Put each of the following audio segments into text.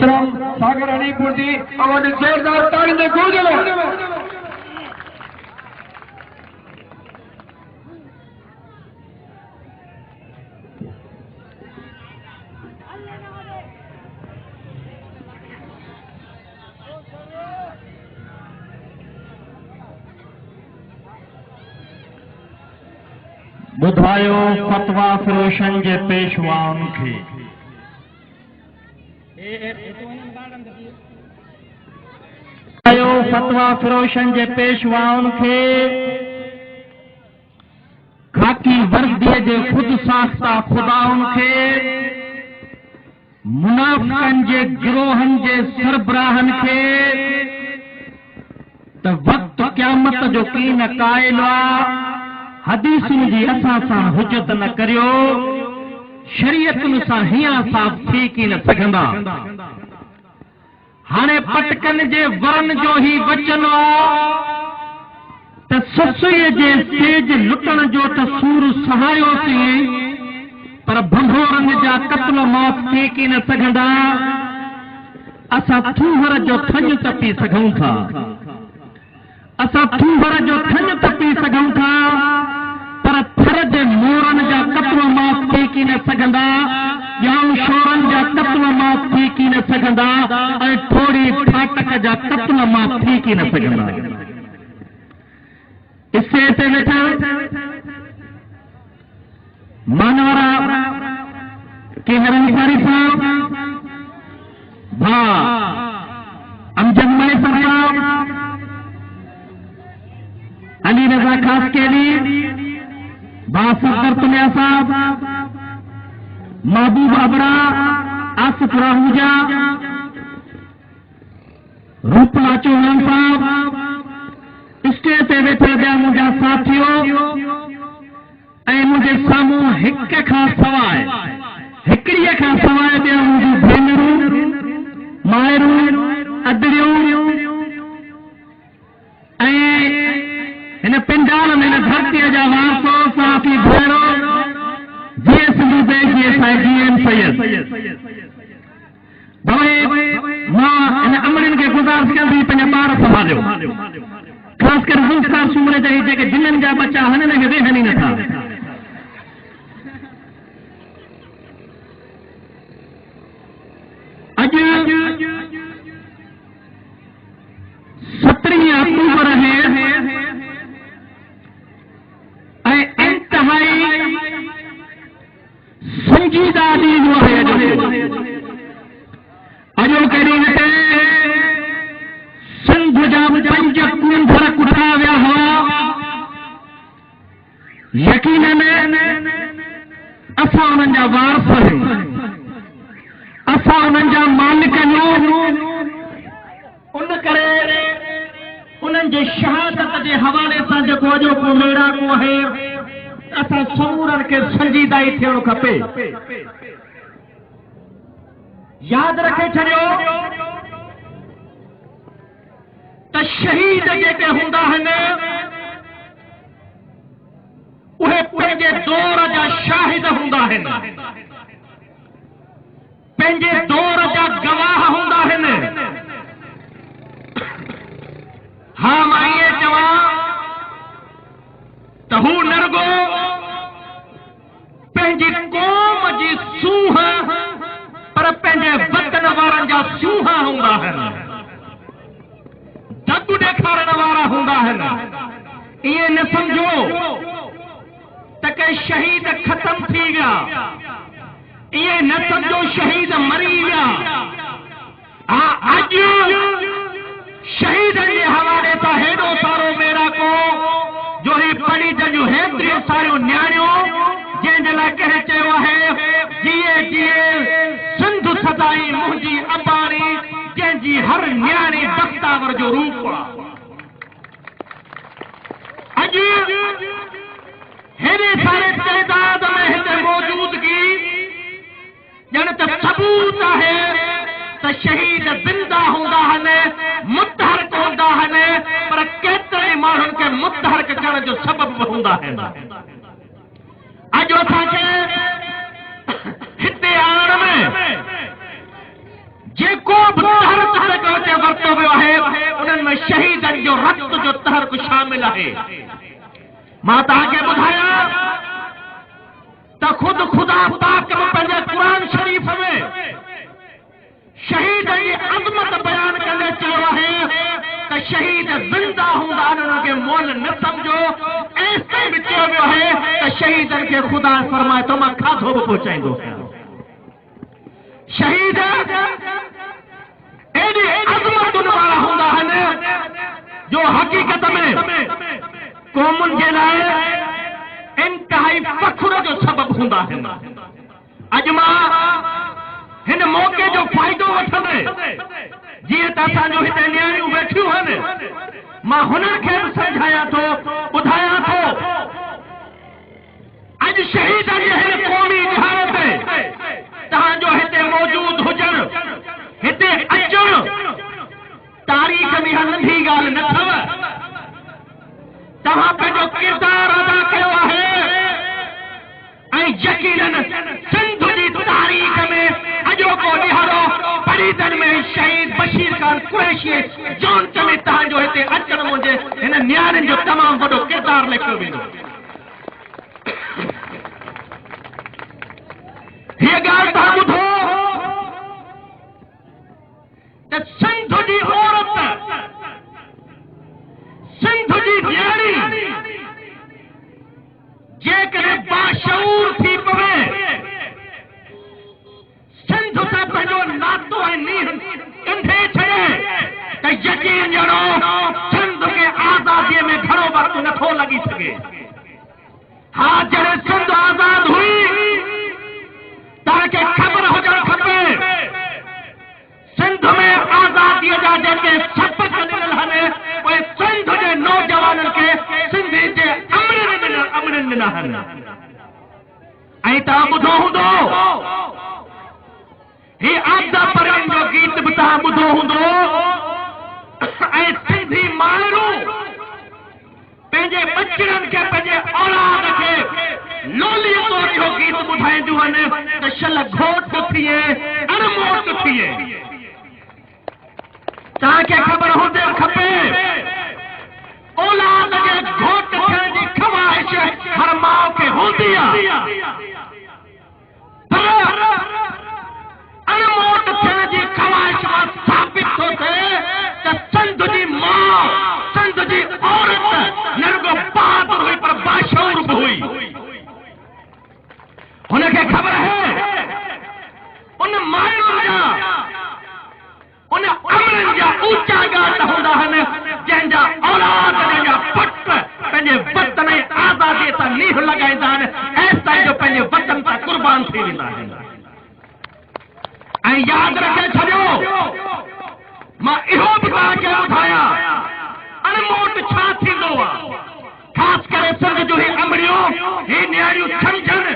सागर अलीपुर की आवाज जोरदार ताड़ी दे गूंज लो। बुधायो फतवा फिरोशन जे पेशवाउन खे फतवा फिरोशन जे पेशवाउन खे खाकी वर्दीअ जे खुद साख्ता खुदाउन खे मुनाफ़िक़नि जे गिरोहनि जे सरबराहनि खे त वक़्तु क़यामत जो कीन क़ाइल आहे। हदीसुनि जी असां सां हुजत न करियो, शरीयतुनि सां हीअं साफ़ थी की न सघंदा। हाणे पटकनि जे वरन जो ही वचन आहे त ससुईअ जे तेज लुटण जो त सूर सहायोसीं, पर भंभोरनि जा कत्ल मौत थी की न सघंदा। असां थूहर जो थञ तपी सघूं था, असां थूहर जो थञ तपी सघूं था, पर थर जे मोरनि जा कत्ल मौत थी की न सघंदा, ॼाऊं शोरनि जा कत्ल मौत थी की न सघंदा, ऐं थोड़ी फाटक जा कत्ल मौत थी की न सघंदा। इससे ते वेठा मानवरा के हरंसारी साहब, भा अमजद मलिक साहब, अली रजा खासकेली, बासर तुलिया साहब, महबूब अबरा, आसिफ राहूजा, रूपला चौहान साहब, स्टेज ते वेठे ॿिया मुंहिंजा साथियो ऐं मुंहिंजे साम्हूं हिक खां सवाइ हिकिड़ीअ खां सवाइ ॿिया मुंहिंजूं भेनरूं, माइरूं, अदरियूं ऐं हिन पिंडाल में हिन धरतीअ जा वारसो साथी भेणो जीअं सिंधु देश जी जीएम सैयद भवे मां हिन अमरिन खे गुज़ारिश कंदी पंहिंजा ॿार संभालियो, ख़ासि करे ज़ुल्फ़िकार सूमरे जा जेके जिननि जा बच्चा हननि खे वेहनि ई नथा। अॼु 17 अक्टूबर है ऐं इंतहाई संजीदा ॾींहुं आहे। अॼोके ॾींहं ते सिंध जा 5 कूंभर कुठा विया हुआ। यकीनन असां उन्हनि जा वारस आहियूं, असां उन्हनि जा मालिक आहियूं। उन करे उन्हनि जे शहादत जे हवाले सां जेको अॼोको मेड़ाको आहे, असां समूरनि खे संजीदा ई थियणो खपे। यादि रखे छॾियो त शहीद जेके हूंदा आहिनि उहे पंहिंजे दौर जा शाहिद हूंदा आहिनि, पंहिंजे दौर जा गवाह हूंदा आहिनि। हा, मां इएं चवां त हू न रुगो पंहिंजी क़ौम जी सूंह, पर पंहिंजे वतन वारनि जा सूंह हूंदा आहिनि, दग ॾेखारण वारा हूंदा आहिनि। ईअं न सम्झो त के शहीद ख़तम थी विया, ईअं न सम्झो शहीद मरी विया। हा, अॼु शहीदनि जे हवाले सां हेॾो सारो मेड़ाको जो ही पढ़ी जंहिंजूं हेतिरियूं सारियूं न्याणियूं, जंहिंजे लाइ कंहिं चयो आहे जीए जीए सिंधु सदाई मुंहिंजी अबाणी, जंहिंजी हर न्याणी बख्तावर जो रूप आहे। अॼु हेॾे सारे तइदाद में हिते मौजूदगी ॼण त सबूत आहे त शहीद ज़िंदा हूंदा आहिनि, मुतहरक हूंदा आहिनि, पर केतिरे माण्हुनि खे मुतहरक करण जो सबबु हूंदा आहिनि। अॼु असांखे हिते आणण में जेको बि तहर ते वरतो वियो आहे उन्हनि में शहीदनि जो रक्त जो तहर शामिल आहे। मां तव्हांखे ॿुधायां त ख़ुदि ख़ुदा पाक में पंहिंजे क़ुरान शरीफ़ में शहीदनि जी अज़मत बयान कंदे चयो आहे त शहीद ज़िंदा हूंदा उन्हनि खे मुअल न सम्झो। ऐं ताईं बि चयो वियो आहे त शहीदनि खे ख़ुदा फरमाए थो मां खाधो बि पहुचाईंदो। शहीद एॾी अज़मतुनि वारा हूंदा आहिनि जो हक़ीक़त में क़ौमुनि जे लाइ इंतिहाई फ़ख्र जो सबबु हूंदा आहिनि। अॼु मां हिन मौक़े जो फ़ाइदो वठंदे जीअं त असांजो हिते नियाणियूं वेठियूं आहिनि मां हुननि खे बि सम्झायां थो ॿुधायां थो अॼु शहीद जे हिन क़ौमी इतिहास ते तव्हांजो हिते मौजूद हुजणु हिते अचणु तारीख़ में नंढी ॻाल्हि न अथव। तव्हां पंहिंजो किरदारु अदा कयो आहे ऐं यकीनन सिंध जी तारीख़ में अॼोको ॾिहाड़ो फरीदनि में शहीद बशीर खान कुरैशी जौन में तव्हांजो हिते अचणु मुंहिंजे हिन नियाणियुनि जो तमामु वॾो किरदारु लिखियो वेंदो। हीअ ॻाल्हि तव्हां ॿुधो त सिंध जी औरत सिंध जी नियाणी जेकॾहिं बाशऊर थी पवे सिंध सां पंहिंजो नातो ऐं नींहं कंधे छॾे त यकीन ॼणो सिंध खे आज़ादीअ में घणो वक़्तु नथो लॻी सघे। हा जॾहिं सिंध आज़ाद हुई तव्हांखे ख़बर हुजणु खपे सिंध में आज़ादीअ जा जेके सबक़ ॾिनल आहिनि उहे सिंध जे नौजवाननि खे सिंधी जे अमृत ॾिना आहिनि। ऐं तव्हां ॿुधो हूंदो ही आपदा परनि जो गीत बि तव्हां ॿुधो हूंदो ऐं सिंधी माण्हू पंहिंजे बचड़नि खे पंहिंजे औलाद खे लोली तौर जो गीत ॿुधाईंदियूं आहिनि त शल घोट थिए अणमोट थिए। तव्हांखे ख़बर हुजे खपे औलाद जे घोट थियण जी ख़्वाहिश हर माउ खे हूंदी आहे पर अणमोट थियण जी ख़्वाहिश मां साबित थो थिए त सिंध जी माउ सिंध जी औरत न रुगो बहादुर हुई पर बाशऊर बि हुई। हुनखे ख़बर है उन मायुनि जा उन अमरनि जा ऊचा ॻाल्हि हूंदा आहिनि जंहिंजा औलाद जंहिंजा पुट पंहिंजे वतन ऐं आज़ादीअ सां नींहं लॻाईंदा आहिनि ऐं ताईं जो पंहिंजे वतन सां क़ुर्बान थी वेंदा आहिनि। ऐं यादि रखे छॾियो मां इहो बि तव्हांखे ॿुधायां अणमोट छा थींदो आहे ख़ासि करे सिंध जूं ही अमड़ियूं ही नियाणियूं सम्झनि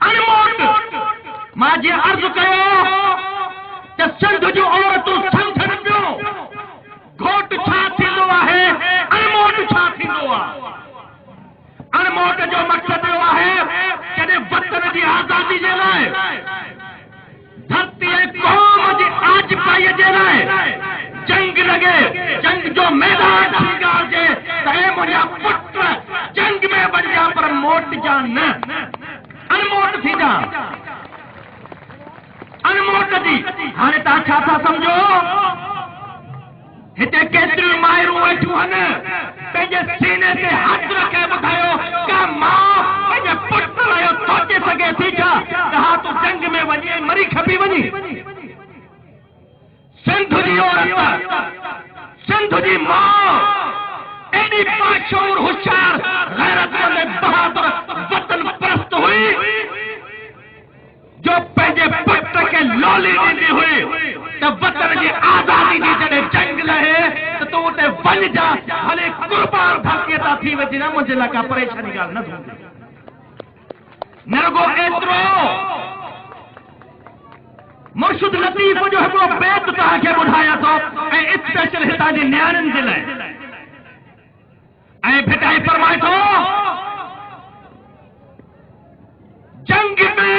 अणमोट मां जीअं अर्ज़ु कयो त सिंध जूं औरतूं सम्झनि पियो घोट छा थींदो आहे अणमोट छा थींदो आहे। अणमोट जो मक़सदु इहो आहे कॾहिं वतन जी आज़ादी जे लाइ धरती ऐं क़ौम जी आजपाईअ जे लाइ जंग लॻे जंग जो मैदान थींदाजे त हे मुंहिंजा पुट जंग में वञा पर मोट जा न अणमोट थी जा अणमोट जी। हाणे तव्हां छा था सम्झो हिते केतिरियूं माइरूं वेठियूं आहिनि पंहिंजे सीने ते हथ रखे ॿुधायो का माउ पंहिंजे पुट लाइ सोचे सघे थी छा त हा तूं जंग में वञी मरी खपी वञी। सिंध जी औरत सिंध जी माउ एॾी बाशऊर होशियार गैरतमंद बहादुर वतन परस्त हुई जो पंहिंजे पुट खे लोली ॾींदी हुई त वतन जी आज़ादी जी जॾहिं जंग लहे त तूं उते वञ जा भले क़ुर्बान धरतीअ तां थी वञे न मुंहिंजे लाइ का परेशानी ॻाल्हि न थींदी। न रुगो एतिरो मुर्शिद लतीफ़ जो हिकिड़ो बैत तव्हांखे ॿुधायां थो ऐं स्पेशल हितां जी नियाणियुनि जे लाइ ऐं भिटाई फरमाए थो जंग में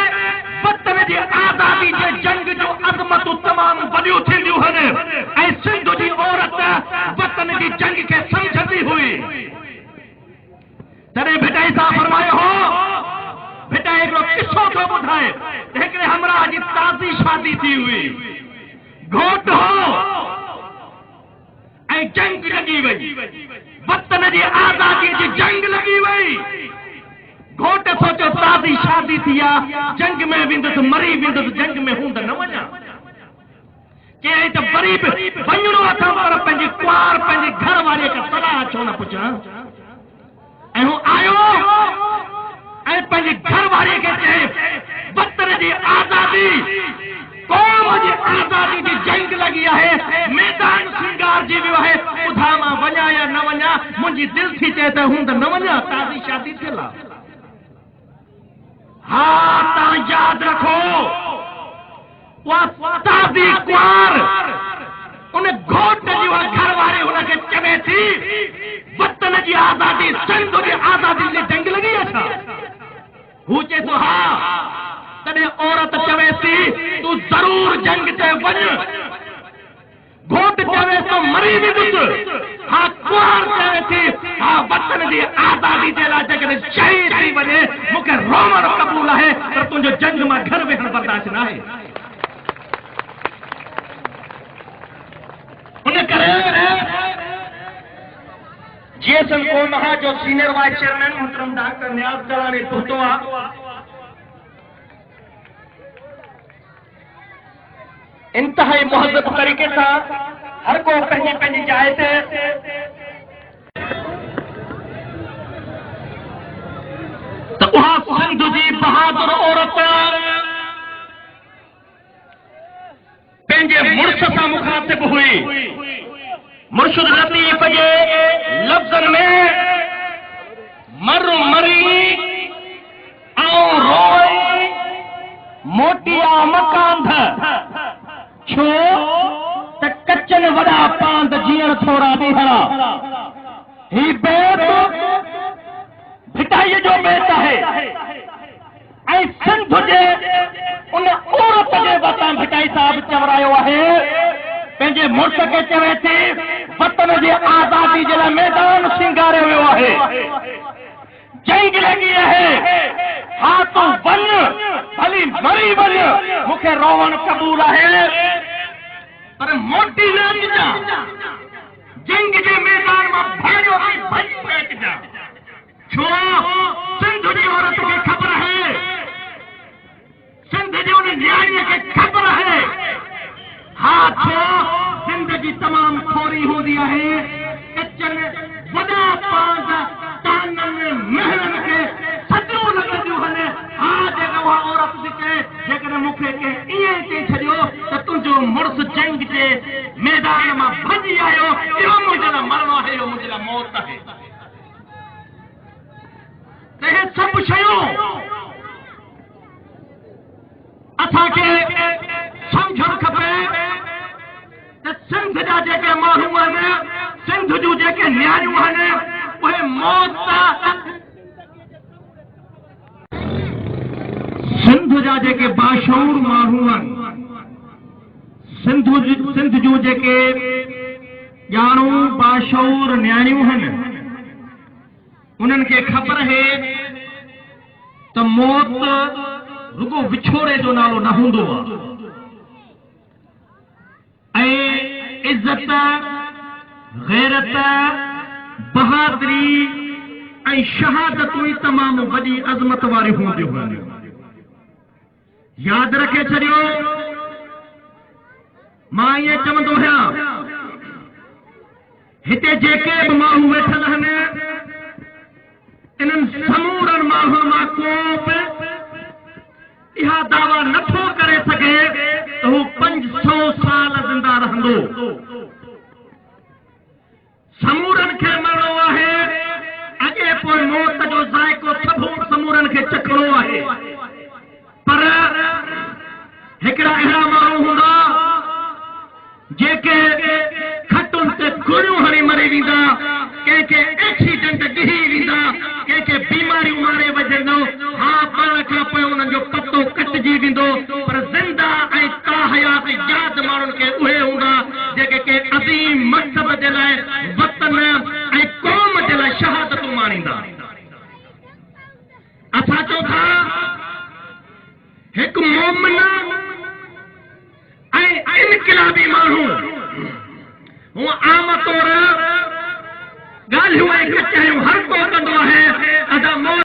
वतन जी आज़ादी जे जंग जो के समझती हुई तॾहिं भिटाई साहब फरमायो हो बेटा हिकिड़ो किस्सो थो ॿुधाए हिकिड़े हमरा जी ताज़ी शादी थी हुई घोट हो ऐं जंग लॻी वई वतन जी आज़ादी जी जंग लॻी वई घोट सोचियो ताज़ी शादी थी आहे जंग में वेंदुसि मरी वेंदुसि जंग में हूंद न वञा कंहिं त वरी बि वञिणो अथव पर पंहिंजी कुंवार पंहिंजे घर वारे खे सलाह छो न पुछां ऐं हू आयो ऐं पंहिंजे घर वारे खे चए वतन जी आज़ादी क़ौम जी आज़ादी जी जंग लॻी आहे मैदान श्रृंगार जी वियो आहे ॿुधा मां वञा या न वञा मुंहिंजी दिलि थी चए त हूंद न वञा ताज़ी शादी थियल आहे हा तव्हां यादि रखो ताज़ी कुंवार उन घोट जी घर वारी हुनखे चवे थी वतन जी आज़ादी सिंध जी आज़ादी जी जंग लॻी आहे छा हू चए थो हा तॾहिं औरत चवे थी तूं ज़रूर जंग ते वञ घोट चवे थो मरी वेंदुसि हा कुंवार चवे थी हा वतन जी आज़ादी जे लाइ जेकॾहिं शहीद थी वञे मूंखे रोवण क़बूल आहे पर तुंहिंजो जंग मां घर वेहण बर्दाश्त न आहे उन करे जीएसएम कोमहा जो सीनियर वाइस चेयरमैन मोहतरम डॉक्टर नियाज़ कलानी पहुतो आहे इंतहाई मुहज़्ज़ब तरीक़े सां हर को पंहिंजी पंहिंजी जाइ ते त उहा सिंध जी बहादुर औरत पंहिंजे मुड़ुस सां मुखातिब हुई मुर्शिद लतीफ़ जे लफ़्ज़नि में मर मरी ऐं रोई मोटिया मकांध छो त कचन वॾा पांद जीअण थोरा ॾींहड़ा ही बेत भिटाईअ जो बेत आहे ऐं सिंध जे उन औरत जे वटां भिटाई साहब चवरायो आहे पंहिंजे मुड़ुस खे चवे थी वतन जी आज़ादी जे लाइ मैदान सिंगारियो वियो आहे जंग लॻी आहे हा तूं वञ भली मरी वञ मूंखे रोवण क़बूल आहे पर मोटी न अचिजां जंग जे मैदान मां भॼो ऐं भॼी अचिजां छो सिंध जी औरत खे ख़बर आहे सिंध जे उन न्याणीअ खे ख़बर आहे हा छो ज़िंदगी तमामु थोरी हूंदी आहे कचन वॾा पांद ताननि महलनि खे सॼो लॻंदियूं आहिनि हा जेका उहा औरत थी चए जेकॾहिं मूंखे कंहिं ईअं चई छॾियो त तुंहिंजो मुड़ुसु जंग जे मैदान मां भॼी आयो इहो मुंहिंजे लाइ मरणो आहे इहो मुंहिंजे लाइ मौत आहे त इहे सभु शयूं असांखे सम्झणु खपे त सिंध जा जेके माण्हू आहिनि सिंध जूं जेके न्याणियूं आहिनि उहे मौत सिंध जा जेके बाशऊर माण्हू आहिनि सिंध जूं जेके ॼाणू बाशऊर न्याणियूं आहिनि उन्हनि खे ख़बर आहे त मौत रुगो विछोड़े जो नालो न हूंदो आहे ऐं इज़त गैरत बहादुरी ऐं शहादतूं तमामु वॾी अज़मत वारियूं हूंदियूं आहिनि यादि रखे छॾियो मां ईअं चवंदो आहियां हिते जेके बि माण्हू वेठल आहिनि इन्हनि समूरनि माण्हुनि मां को बि इहा दावा नथो करे सघे त हू 500 साल ज़िंदा रहंदो समूरनि खे मरणो आहे अॻे पोइ मौत जो ज़ाइक़ो समूरनि खे चखणो आहे पर हिकिड़ा अहिड़ा माण्हू हूंदा जेके खटुनि ते गोरियूं हणी मरी वेंदा कंहिंखे एक्सीडेंट ॾिही वेंदा कंहिंखे बीमारियूं मारे वॼंदो हा पाण खां पोइ उन्हनि जो पतो कटिजी वेंदो पर ज़िंदा ऐं ताहयात यादि माण्हुनि खे उहे हूंदा जेके के अज़ीम मक़सद जे लाइ वतन ॼाणींदा असां चओ था हिकु मोमिन ऐं इनकलाबी माण्हू हूअ आम तौर ॻाल्हियूं ऐं कचायूं हर को कंदो आहे